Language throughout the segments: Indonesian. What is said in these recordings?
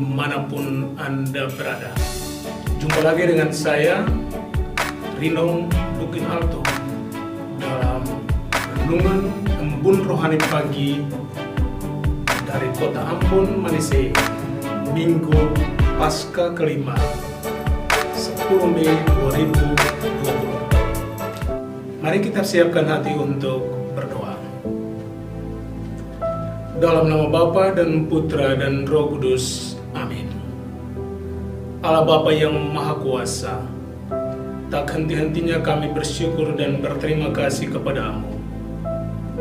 dimanapun Anda berada. Jumpa lagi dengan saya, Rino Dukin Alto, dalam Renungan Embun Rohani Pagi dari Kota Ambon, Manise, Minggu Pasca kelima, 10 Mei 2020. Mari kita siapkan hati untuk berdoa. Dalam nama Bapa dan Putra dan Roh Kudus. Amin. Allah Bapa yang Maha Kuasa, tak henti-hentinya kami bersyukur dan berterima kasih kepadamu,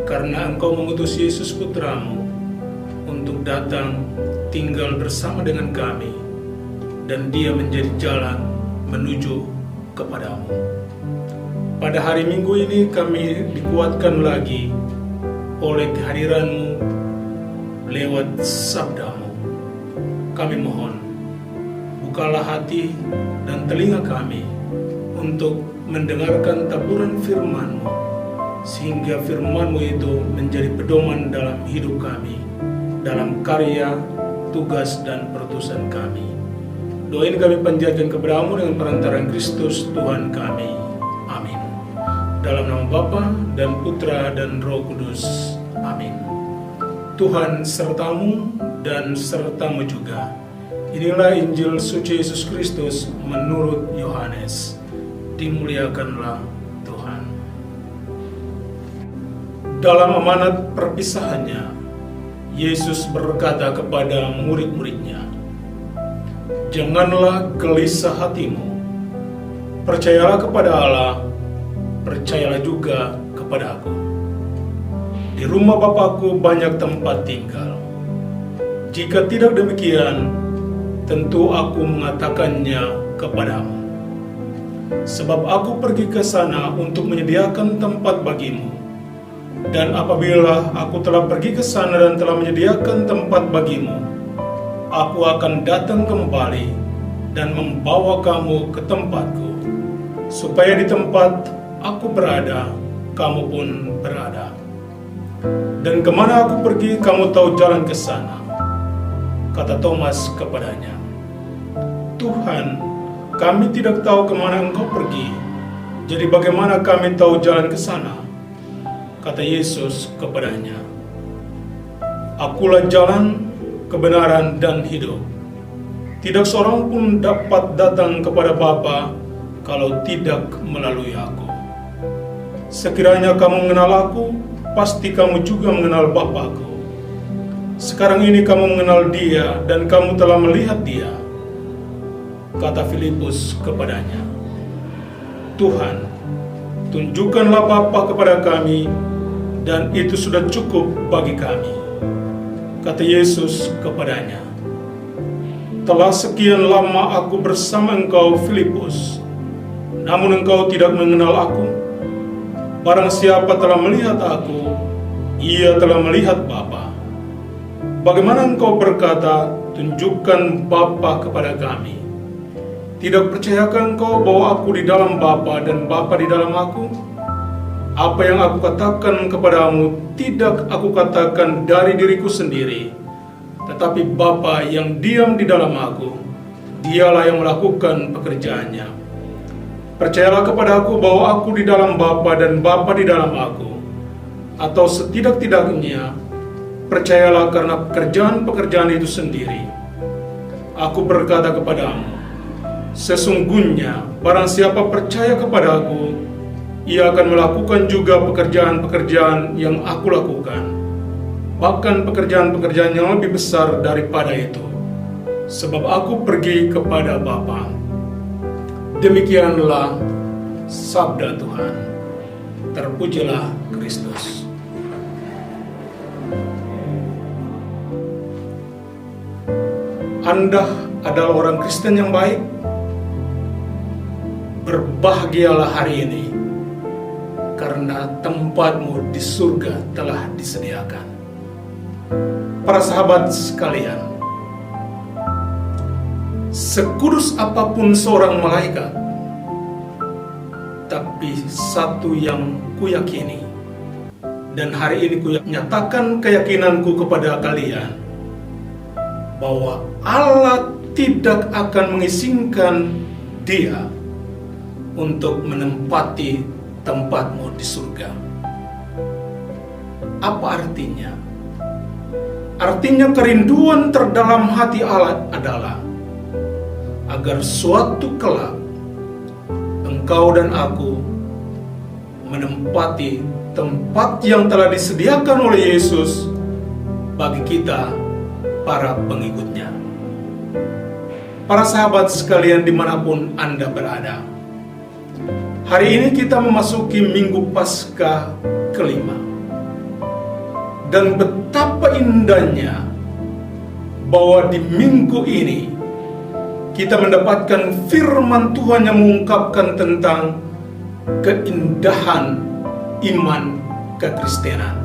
karena Engkau mengutus Yesus Putramu untuk datang tinggal bersama dengan kami, dan Dia menjadi jalan menuju kepadamu. Pada hari Minggu ini kami dikuatkan lagi oleh kehadiran-Mu lewat sabda-Mu. Kami mohon, bukalah hati dan telinga kami untuk mendengarkan taburan firman-Mu, sehingga firman-Mu itu menjadi pedoman dalam hidup kami, dalam karya, tugas, dan perutusan kami. Doa ini kami panjatkan kepada-Mu dengan perantaraan Kristus Tuhan kami. Amin. Dalam nama Bapa dan Putra dan Roh Kudus. Amin. Tuhan sertamu dan sertamu juga. Inilah Injil suci Yesus Kristus menurut Yohanes. Dimuliakanlah Tuhan. Dalam amanat perpisahannya, Yesus berkata kepada murid-muridnya, "Janganlah gelisah hatimu. Percayalah kepada Allah, percayalah juga kepada Aku. Di rumah Bapakku banyak tempat tinggal. Jika tidak demikian, tentu Aku mengatakannya kepadamu. Sebab Aku pergi ke sana untuk menyediakan tempat bagimu. Dan apabila Aku telah pergi ke sana dan telah menyediakan tempat bagimu, Aku akan datang kembali dan membawa kamu ke tempatku, supaya di tempat Aku berada, kamu pun berada. Dan kemana Aku pergi, kamu tahu jalan ke sana." Kata Thomas kepadanya, "Tuhan, kami tidak tahu kemana Engkau pergi, jadi bagaimana kami tahu jalan ke sana?" Kata Yesus kepadanya, "Akulah jalan, kebenaran, dan hidup. Tidak seorang pun dapat datang kepada Bapa kalau tidak melalui Aku. Sekiranya kamu mengenal Aku, pasti kamu juga mengenal Bapa-Ku. Sekarang ini kamu mengenal Dia dan kamu telah melihat Dia." Kata Filipus kepadanya, "Tuhan, tunjukkanlah Bapa kepada kami, dan itu sudah cukup bagi kami." Kata Yesus kepadanya, "Telah sekian lama Aku bersama engkau, Filipus, namun engkau tidak mengenal Aku? Barang siapa telah melihat Aku, ia telah melihat Bapa. Bagaimana engkau berkata, 'Tunjukkan Bapa kepada kami'? Tidak percayakah engkau bahwa Aku di dalam Bapa dan Bapa di dalam Aku? Apa yang Aku katakan kepadamu, tidak Aku katakan dari diriku sendiri, tetapi Bapa yang diam di dalam Aku, Dialah yang melakukan pekerjaannya. Percayalah kepada Aku bahwa Aku di dalam Bapa dan Bapa di dalam Aku. Atau setidak-tidaknya, percayalah karena pekerjaan-pekerjaan itu sendiri. Aku berkata kepadamu, sesungguhnya barang siapa percaya kepada Aku, ia akan melakukan juga pekerjaan-pekerjaan yang Aku lakukan. Bahkan pekerjaan-pekerjaan yang lebih besar daripada itu, sebab Aku pergi kepada Bapa." Demikianlah sabda Tuhan. Terpujilah Kristus. Anda adalah orang Kristen yang baik. Berbahagialah hari ini, karena tempatmu di surga telah disediakan. Para sahabat sekalian, sekudus apapun seorang malaikat, tapi satu yang kuyakini, dan hari ini kunyatakan keyakinanku kepada kalian, bahwa Allah tidak akan mengizinkan dia untuk menempati tempatmu di surga. Apa artinya? Artinya kerinduan terdalam hati Allah adalah agar suatu kelak engkau dan aku menempati tempat yang telah disediakan oleh Yesus bagi kita, para pengikutnya. Para sahabat sekalian dimanapun Anda berada, hari ini kita memasuki Minggu Paskah kelima. Dan betapa indahnya bahwa di minggu ini kita mendapatkan firman Tuhan yang mengungkapkan tentang keindahan iman kekristenan.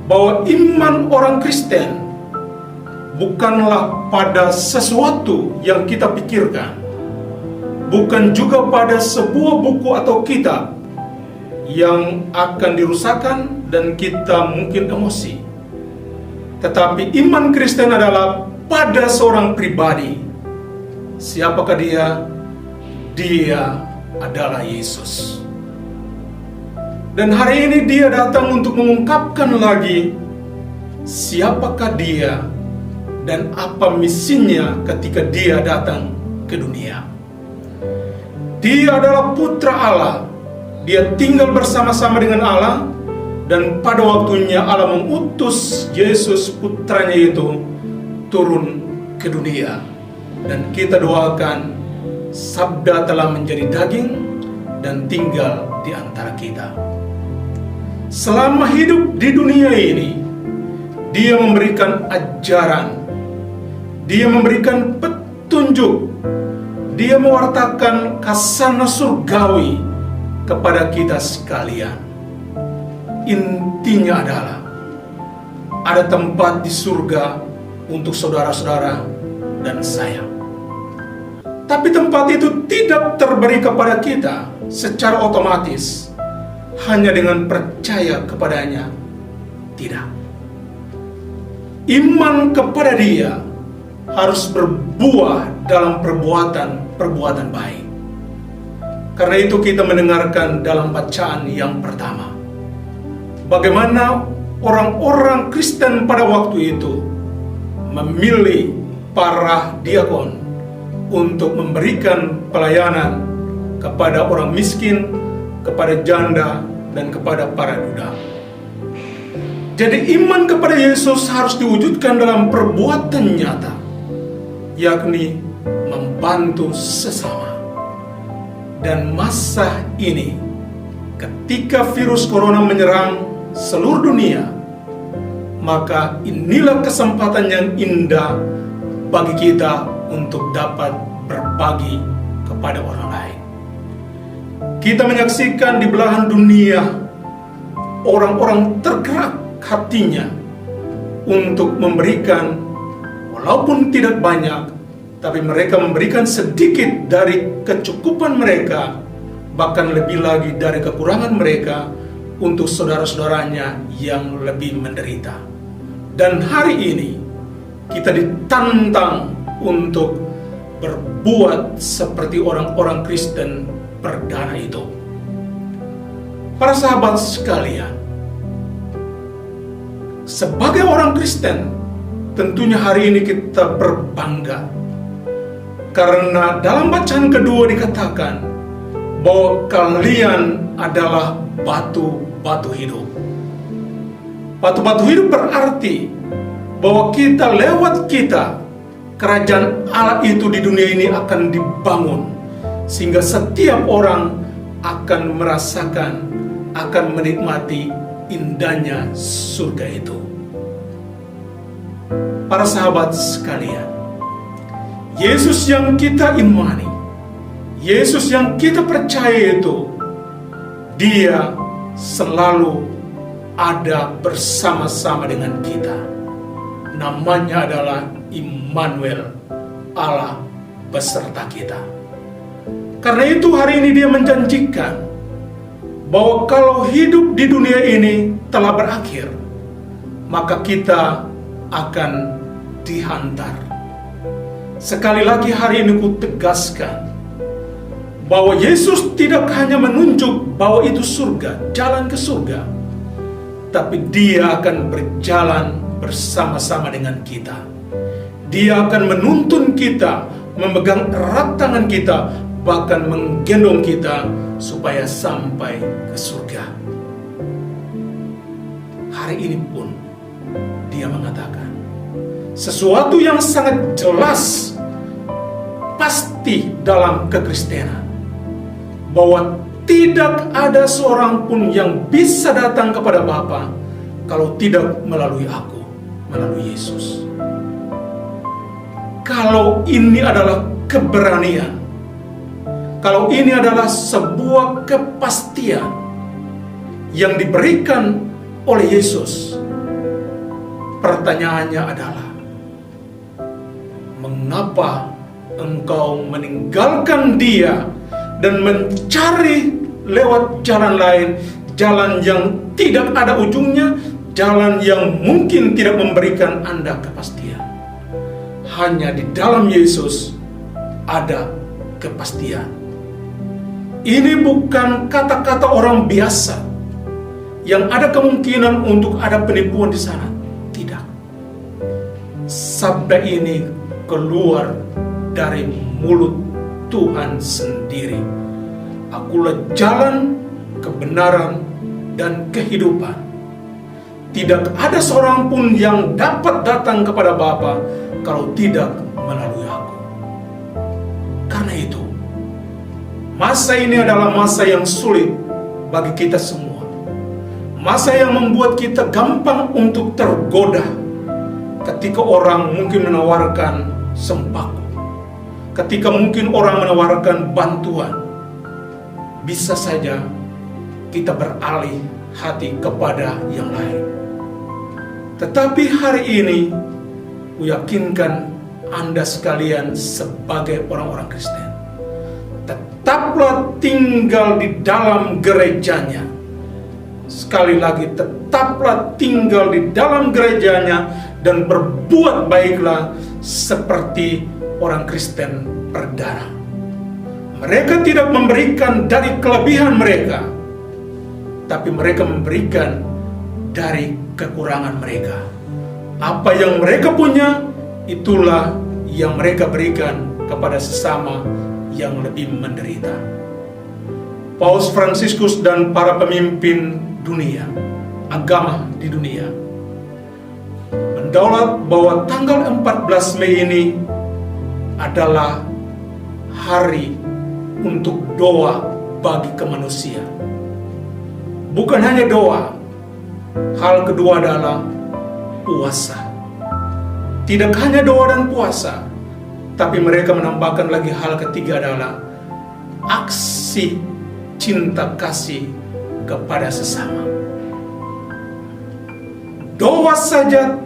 Bahwa iman orang Kristen bukanlah pada sesuatu yang kita pikirkan, bukan juga pada sebuah buku atau kitab yang akan dirusakkan dan kita mungkin emosi. Tetapi iman Kristen adalah pada seorang pribadi. Siapakah dia? Dia adalah Yesus. Dan hari ini dia datang untuk mengungkapkan lagi siapakah dia dan apa misinya ketika dia datang ke dunia. Dia adalah putra Allah. Dia tinggal bersama-sama dengan Allah, dan pada waktunya Allah mengutus Yesus putranya itu turun ke dunia. Dan kita doakan sabda telah menjadi daging dan tinggal di antara kita. Selama hidup di dunia ini, dia memberikan ajaran, dia memberikan petunjuk, dia mewartakan khazanah surgawi kepada kita sekalian. Intinya adalah ada tempat di surga untuk saudara-saudara dan saya. Tapi tempat itu tidak terberi kepada kita secara otomatis hanya dengan percaya kepadanya. Tidak. Iman kepada dia harus berbuah dalam perbuatan baik. Karena itu kita mendengarkan dalam bacaan yang pertama, bagaimana orang-orang Kristen pada waktu itu memilih para diakon untuk memberikan pelayanan kepada orang miskin, kepada janda, dan kepada para duda. Jadi iman kepada Yesus harus diwujudkan dalam perbuatan nyata, yakni membantu sesama. Dan masa ini, ketika virus corona menyerang seluruh dunia, maka inilah kesempatan yang indah bagi kita untuk dapat berbagi kepada orang lain. Kita menyaksikan di belahan dunia orang-orang tergerak hatinya untuk memberikan, walaupun tidak banyak, tapi mereka memberikan sedikit dari kecukupan mereka, bahkan lebih lagi dari kekurangan mereka, untuk saudara-saudaranya yang lebih menderita. Dan hari ini kita ditantang untuk berbuat seperti orang-orang Kristen perdana itu. Para sahabat sekalian, sebagai orang Kristen, tentunya hari ini kita berbangga karena dalam bacaan kedua dikatakan bahwa kalian adalah batu-batu hidup. Batu-batu hidup berarti bahwa lewat kita kerajaan Allah itu di dunia ini akan dibangun, sehingga setiap orang akan merasakan, akan menikmati indahnya surga itu. Para sahabat sekalian, Yesus yang kita imani, Yesus yang kita percaya itu, dia selalu ada bersama-sama dengan kita. Namanya adalah Immanuel, Allah beserta kita. Karena itu hari ini dia menjanjikan bahwa kalau hidup di dunia ini telah berakhir, maka kita akan dihantar. Sekali lagi hari ini ku tegaskan bahwa Yesus tidak hanya menunjuk bahwa itu surga, jalan ke surga, tapi Dia akan berjalan bersama-sama dengan kita. Dia akan menuntun kita, memegang erat tangan kita, bahkan menggendong kita supaya sampai ke surga. Hari ini pun Dia mengatakan sesuatu yang sangat jelas, pasti dalam kekristenan, bahwa tidak ada seorang pun yang bisa datang kepada Bapa kalau tidak melalui aku, melalui Yesus. Kalau ini adalah keberanian, kalau ini adalah sebuah kepastian yang diberikan oleh Yesus, pertanyaannya adalah, mengapa engkau meninggalkan Dia dan mencari lewat jalan lain, jalan yang tidak ada ujungnya, jalan yang mungkin tidak memberikan Anda kepastian? Hanya di dalam Yesus ada kepastian. Ini bukan kata-kata orang biasa yang ada kemungkinan untuk ada penipuan di sana. Tidak. Sabda ini keluar dari mulut Tuhan sendiri. Akulah jalan, kebenaran, dan kehidupan. Tidak ada seorang pun yang dapat datang kepada Bapa kalau tidak melalui aku. Karena itu, masa ini adalah masa yang sulit bagi kita semua. Masa yang membuat kita gampang untuk tergoda ketika orang mungkin menawarkan sembako, ketika mungkin orang menawarkan bantuan. Bisa saja kita beralih hati kepada yang lain. Tetapi hari ini kuyakinkan Anda sekalian sebagai orang-orang Kristen, tetaplah tinggal di dalam gerejanya. Sekali lagi, tetaplah tinggal di dalam gerejanya dan berbuat baiklah seperti orang Kristen perdana. Mereka tidak memberikan dari kelebihan mereka, tapi mereka memberikan dari kekurangan mereka. Apa yang mereka punya, itulah yang mereka berikan kepada sesama yang lebih menderita. Paus Fransiskus dan para pemimpin dunia, agama di dunia, mendaulat bahwa tanggal 14 Mei ini adalah hari untuk doa bagi kemanusiaan. Bukan hanya doa, hal kedua adalah puasa. Tidak hanya doa dan puasa, tapi mereka menambahkan lagi hal ketiga adalah aksi cinta kasih kepada sesama. Doa saja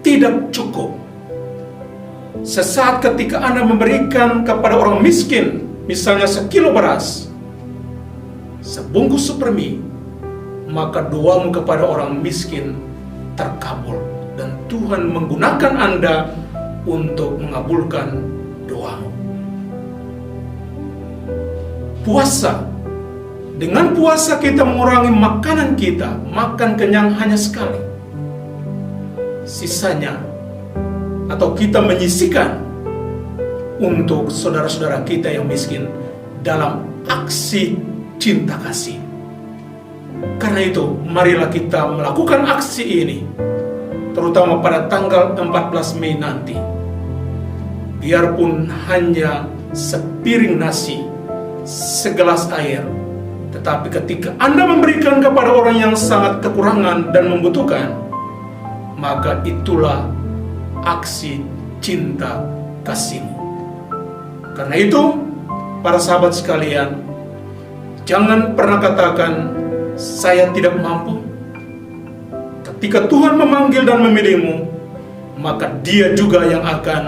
tidak cukup. Sesaat ketika Anda memberikan kepada orang miskin, misalnya sekilo beras, sebungkus supermi, maka doamu kepada orang miskin terkabul, dan Tuhan menggunakan Anda untuk mengabulkan doamu. Puasa. Dengan puasa kita mengurangi makanan kita, makan kenyang hanya sekali. Sisanya atau kita menyisihkan untuk saudara-saudara kita yang miskin dalam aksi cinta kasih. Karena itu, marilah kita melakukan aksi ini, terutama pada tanggal 14 Mei nanti. Biarpun hanya sepiring nasi, segelas air, tetapi ketika Anda memberikan kepada orang yang sangat kekurangan dan membutuhkan, maka itulah aksi cinta kasihmu. Karena itu, para sahabat sekalian, jangan pernah katakan, saya tidak mampu. Ketika Tuhan memanggil dan memilihmu, maka Dia juga yang akan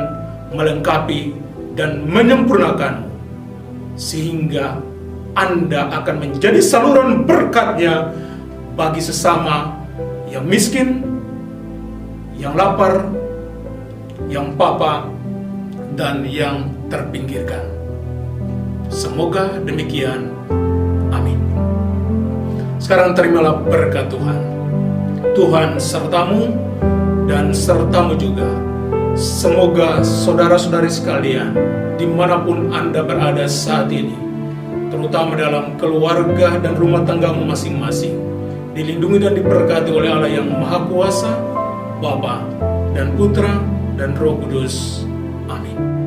melengkapi dan menyempurnakanmu, sehingga Anda akan menjadi saluran berkat-Nya bagi sesama yang miskin, yang lapar, yang papa, dan yang terpinggirkan. Semoga demikian. Amin. Sekarang terimalah berkat Tuhan. Tuhan sertamu dan sertamu juga. Semoga saudara-saudari sekalian, dimanapun Anda berada saat ini, terutama dalam keluarga dan rumah tanggamu masing-masing, dilindungi dan diberkati oleh Allah yang Maha Kuasa, Bapa dan Putra dan Roh Kudus. Amin.